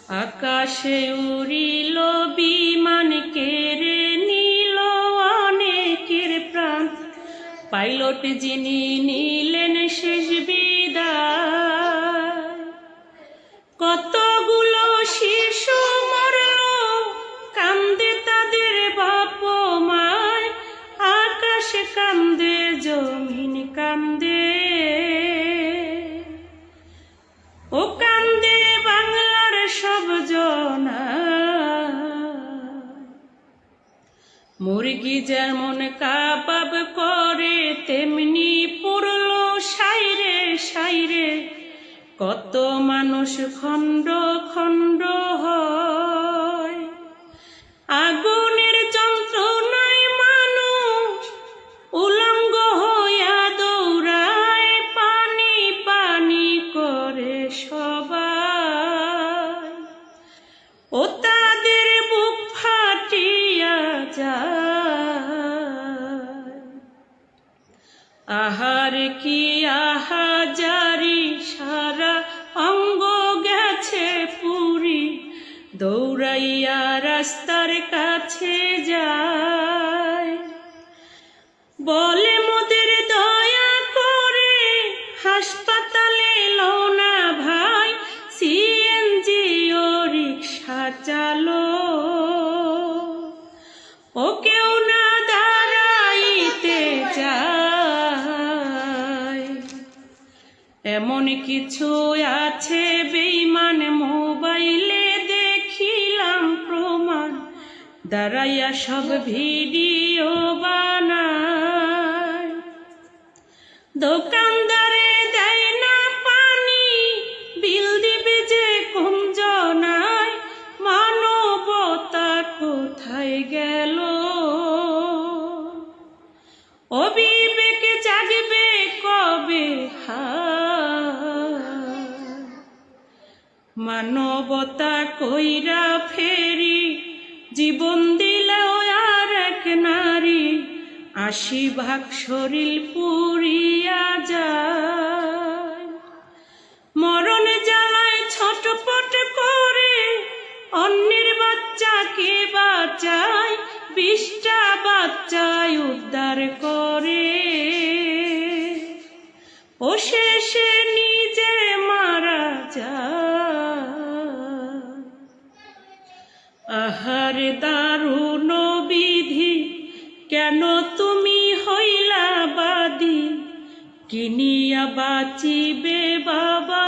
আকাশে উড়িল বিমান, কেড়ে নিল অনেকের প্রাণ। পাইলট যিনি নিলেন শেষ বিদায়। কতগুলো শিশু মরল, কান্দে তাদের বাপ মায়। আকাশ কান্দে, জমিন কান্দে, ও কান্দে বাংলার সব জনা। মুরগি যেমন কাবাব করে, তেমনি পুরল সাইরে সাইরে। কত মানুষ খণ্ড খণ্ড হয়। আগুনের যন্ত্রণায় মানুষ উলঙ্গ হইয়া দৌড়ায়। পানি পানি করে সবাই, ও তাদের বুক ফাটিয়া যায়। আহার কি আহাজারি, সারা অঙ্গ গেছে পুরি। দৌড়াইয়া রাস্তার কাছে যায়, বলে মোদের দয়া করে হাসপাতালে লো না ভাই। সিএনজি ও রিক্সা চালো, ও কেউ না দাঁড়াইতে চায়। এমন কিছু আছে বেঈমান, মোবাইলে দেখিলাম প্রমাণ। দাঁড়াইয়া সব ভিডিও বানায়। দোকানদারে দেয় না পানি, বিল দিবে যে কোন জনায়। মানবতা কোথায় গেল, ও বিবেক জাগবে কবে হায়। মানবতা কইরা ফেরি, জীবন দিল আর এক নারী। ৮০ ভাগ শরীর পুড়িয়া যায়। মরণ জ্বালায় ছটপট করে অন্যের বাচ্চাকে বাঁচায়। ২০টা বাচ্চায় উদ্ধার করে, ও শেষে নিজে মারা যায়। আহার দারুণ বিধি, কেন তুমি হইলা বাদী। কিনিয়া বাঁচিবে বাবা